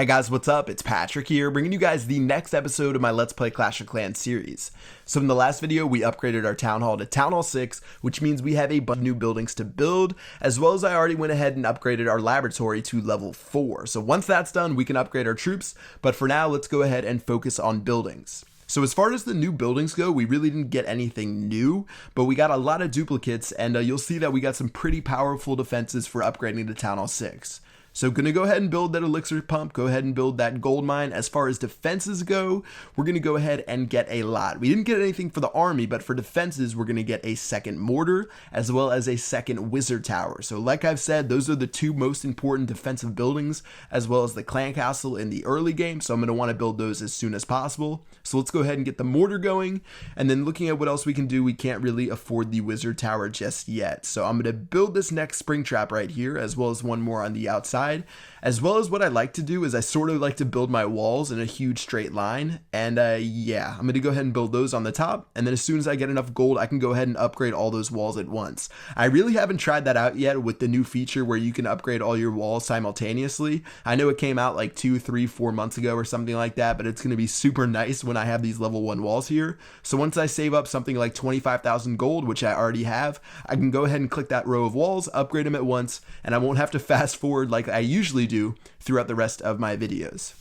Hey guys, what's up? It's Patrick here, bringing you guys the next episode of my Let's Play Clash of Clans series. So in the last video, we upgraded our Town Hall to Town Hall 6, which means we have a bunch of new buildings to build, as well as I already went ahead and upgraded our laboratory to level 4. So once that's done, we can upgrade our troops, but for now, let's go ahead and focus on buildings. So as far as the new buildings go, we really didn't get anything new, but we got a lot of duplicates, and you'll see that we got some pretty powerful defenses for upgrading to Town Hall 6. So gonna go ahead and build that elixir pump, go ahead and build that gold mine. As far as defenses go, we're gonna go ahead and get a lot. We didn't get anything for the army, but for defenses, we're gonna get a second mortar, as well as a second wizard tower. So like I've said, those are the two most important defensive buildings, as well as the clan castle in the early game. So I'm gonna wanna build those as soon as possible. So let's go ahead and get the mortar going. And then looking at what else we can do, we can't really afford the wizard tower just yet. So I'm gonna build this next spring trap right here, as well as one more on the outside. As well as what I like to do is I sort of like to build my walls in a huge straight line, and yeah, I'm going to go ahead and build those on the top, and then as soon as I get enough gold, I can go ahead and upgrade all those walls at once. I really haven't tried that out yet with the new feature where you can upgrade all your walls simultaneously. I know it came out like 2, 3, 4 months ago or something like that, but it's going to be super nice when I have these level 1 walls here. So once I save up something like 25,000 gold, which I already have, I can go ahead and click that row of walls, upgrade them at once, and I won't have to fast forward like I usually do throughout the rest of my videos.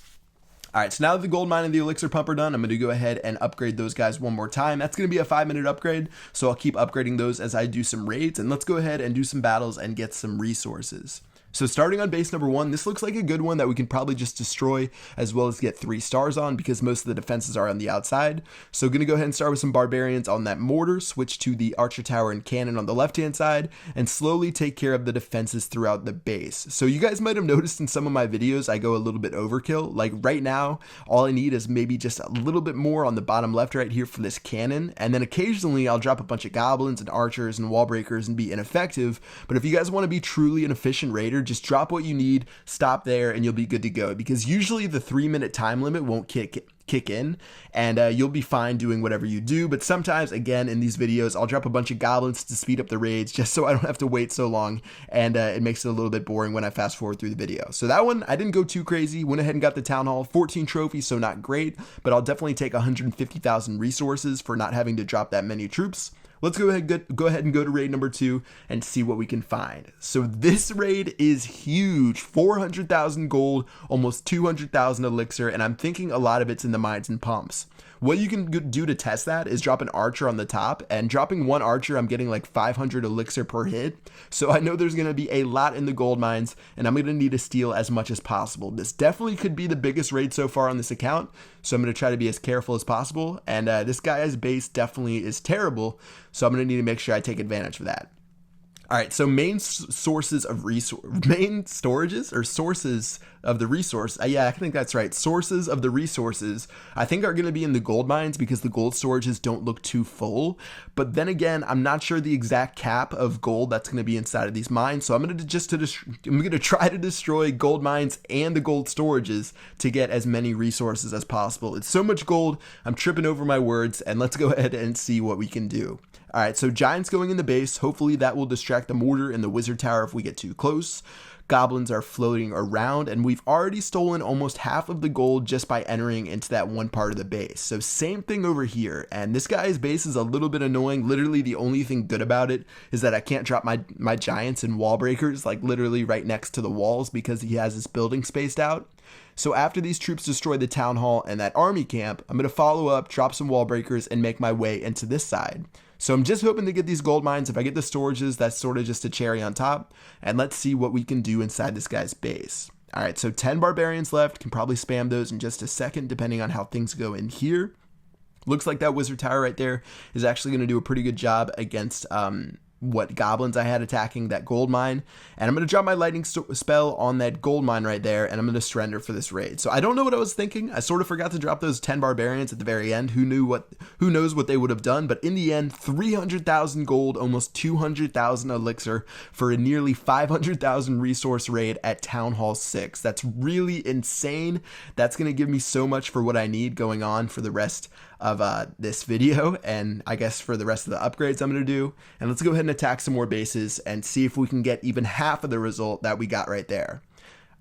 Alright, so now that the gold mine and the elixir pump are done, I'm going to go ahead and upgrade those guys one more time. That's going to be a 5-minute upgrade, so I'll keep upgrading those as I do some raids, and let's go ahead and do some battles and get some resources. So starting on base number 1, this looks like a good one that we can probably just destroy, as well as get 3 stars on, because most of the defenses are on the outside. So going to go ahead and start with some barbarians on that mortar, switch to the archer tower and cannon on the left hand side, and slowly take care of the defenses throughout the base. So you guys might have noticed in some of my videos I go a little bit overkill. Like right now, all I need is maybe just a little bit more on the bottom left right here for this cannon, and then occasionally I'll drop a bunch of goblins and archers and wall breakers and be ineffective. But if you guys want to be truly an efficient raider, just drop what you need, stop there, and you'll be good to go, because usually the 3-minute time limit won't kick in, and you'll be fine doing whatever you do. But sometimes, again, in these videos, I'll drop a bunch of goblins to speed up the raids just so I don't have to wait so long, and it makes it a little bit boring when I fast forward through the video. So that one, I didn't go too crazy, went ahead and got the town hall, 14 trophies, so not great, but I'll definitely take 150,000 resources for not having to drop that many troops. Let's go ahead and go to raid number 2 and see what we can find. So this raid is huge, 400,000 gold, almost 200,000 elixir, and I'm thinking a lot of it's in the mines and pumps. What you can do to test that is drop an archer on the top, and dropping one archer, I'm getting like 500 elixir per hit. So I know there's going to be a lot in the gold mines, and I'm going to need to steal as much as possible. This definitely could be the biggest raid so far on this account, so I'm going to try to be as careful as possible. And this guy's base definitely is terrible, so I'm going to need to make sure I take advantage of that. All right, so main sources of main storages or sources of the resource. Yeah, I think that's right. Sources of the resources, I think, are going to be in the gold mines, because the gold storages don't look too full. But then again, I'm not sure the exact cap of gold that's going to be inside of these mines. So I'm going to try to destroy gold mines and the gold storages to get as many resources as possible. It's so much gold, I'm tripping over my words, and let's go ahead and see what we can do. All right, so giants going in the base. Hopefully that will distract the mortar and the wizard tower if we get too close. Goblins are floating around, and we've already stolen almost half of the gold just by entering into that one part of the base. So same thing over here, and this guy's base is a little bit annoying. Literally the only thing good about it is that I can't drop my giants and wall breakers like literally right next to the walls, because he has his building spaced out. So after these troops destroy the town hall and that army camp, I'm going to follow up, drop some wall breakers, and make my way into this side. So I'm just hoping to get these gold mines. If I get the storages, that's sort of just a cherry on top. And let's see what we can do inside this guy's base. All right, so 10 barbarians left. Can probably spam those in just a second, depending on how things go in here. Looks like that wizard tower right there is actually going to do a pretty good job against what goblins I had attacking that gold mine. And I'm going to drop my lightning spell on that gold mine right there, and I'm going to surrender for this raid. So I don't know what I was thinking. I sort of forgot to drop those 10 barbarians at the very end. Who knows what they would have done, but in the end, 300,000 gold, almost 200,000 elixir for a nearly 500,000 resource raid at Town Hall 6. That's really insane. That's going to give me so much for what I need going on for the rest of this video, and I guess for the rest of the upgrades I'm going to do. And let's go ahead and attack some more bases and see if we can get even half of the result that we got right there.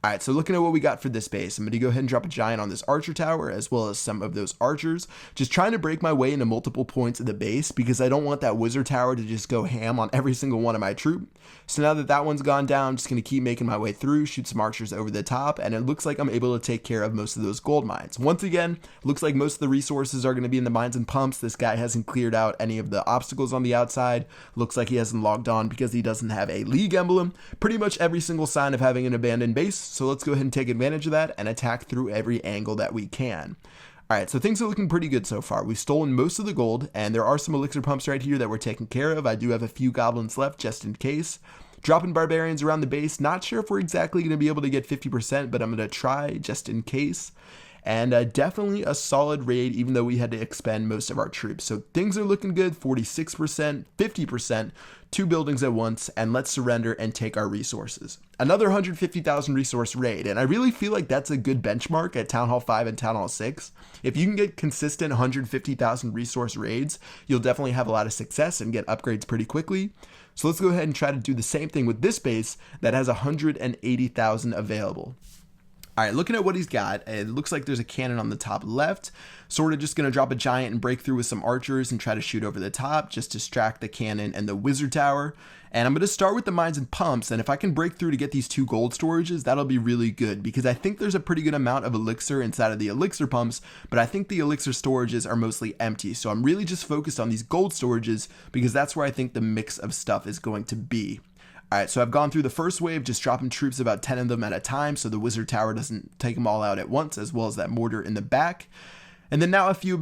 All right, so looking at what we got for this base, I'm going to go ahead and drop a giant on this archer tower as well as some of those archers, just trying to break my way into multiple points of the base because I don't want that wizard tower to just go ham on every single one of my troop. So now that that one's gone down, I'm just going to keep making my way through, shoot some archers over the top, and it looks like I'm able to take care of most of those gold mines. Once again, looks like most of the resources are going to be in the mines and pumps. This guy hasn't cleared out any of the obstacles on the outside. Looks like he hasn't logged on because he doesn't have a league emblem. Pretty much every single sign of having an abandoned base. So let's go ahead and take advantage of that and attack through every angle that we can. Alright, so things are looking pretty good so far. We've stolen most of the gold, and there are some elixir pumps right here that we're taking care of. I do have a few goblins left just in case. Dropping barbarians around the base. Not sure if we're exactly going to be able to get 50%, but I'm going to try just in case. And definitely a solid raid, even though we had to expend most of our troops. So things are looking good, 46%, 50%, 2 buildings at once, and let's surrender and take our resources. Another 150,000 resource raid, and I really feel like that's a good benchmark at Town Hall 5 and Town Hall 6. If you can get consistent 150,000 resource raids, you'll definitely have a lot of success and get upgrades pretty quickly. So let's go ahead and try to do the same thing with this base that has 180,000 available. All right, looking at what he's got, it looks like there's a cannon on the top left. Sort of just going to drop a giant and break through with some archers and try to shoot over the top, just distract the cannon and the wizard tower. And I'm going to start with the mines and pumps, and if I can break through to get these 2 gold storages, that'll be really good, because I think there's a pretty good amount of elixir inside of the elixir pumps, but I think the elixir storages are mostly empty. So I'm really just focused on these gold storages, because that's where I think the mix of stuff is going to be. Alright, so I've gone through the first wave, just dropping troops, about 10 of them at a time, so the wizard tower doesn't take them all out at once, as well as that mortar in the back. And then now a few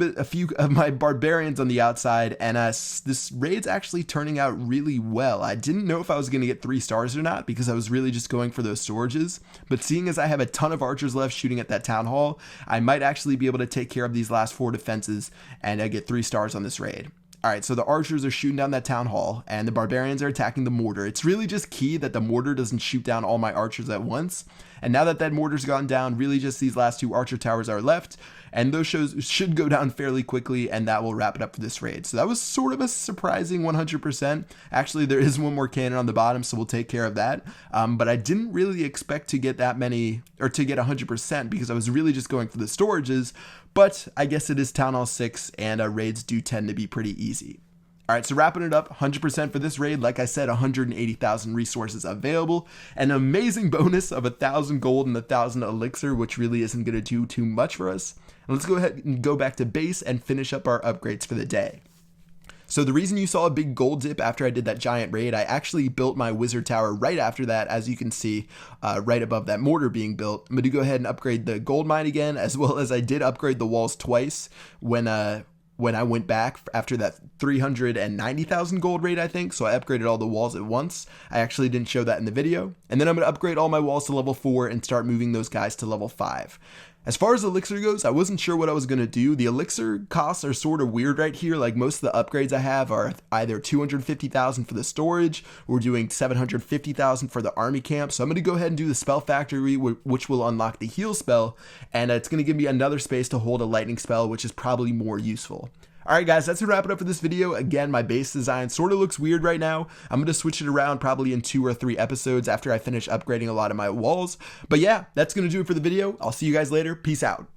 of my barbarians on the outside, and this raid's actually turning out really well. I didn't know if I was going to get 3 stars or not, because I was really just going for those storages. But seeing as I have a ton of archers left shooting at that town hall, I might actually be able to take care of these last 4 defenses, and I get 3 stars on this raid. Alright, so the archers are shooting down that town hall, and the barbarians are attacking the mortar. It's really just key that the mortar doesn't shoot down all my archers at once. And now that mortar's gone down, really just these last 2 archer towers are left, and those should go down fairly quickly, and that will wrap it up for this raid. So that was sort of a surprising 100%. Actually, there is one more cannon on the bottom, so we'll take care of that. But I didn't really expect to get that many, or to get 100%, because I was really just going for the storages. But I guess it is Town Hall 6, and raids do tend to be pretty easy. Alright, so wrapping it up, 100% for this raid. Like I said, 180,000 resources available. An amazing bonus of 1,000 gold and 1,000 elixir, which really isn't going to do too much for us. And let's go ahead and go back to base and finish up our upgrades for the day. So the reason you saw a big gold dip after I did that giant raid, I actually built my wizard tower right after that, as you can see, right above that mortar being built. I'm going to go ahead and upgrade the gold mine again, as well as I did upgrade the walls twice when I went back after that 390,000 gold raid, I think. So I upgraded all the walls at once. I actually didn't show that in the video. And then I'm going to upgrade all my walls to level 4 and start moving those guys to level 5. As far as elixir goes, I wasn't sure what I was going to do. The elixir costs are sort of weird right here. Like, most of the upgrades I have are either 250,000 for the storage, or doing 750,000 for the army camp. So I'm going to go ahead and do the spell factory, which will unlock the heal spell, and it's going to give me another space to hold a lightning spell, which is probably more useful. Alright guys, that's going to wrap it up for this video. Again, my base design sort of looks weird right now. I'm going to switch it around probably in 2 or 3 episodes after I finish upgrading a lot of my walls. But yeah, that's going to do it for the video. I'll see you guys later. Peace out.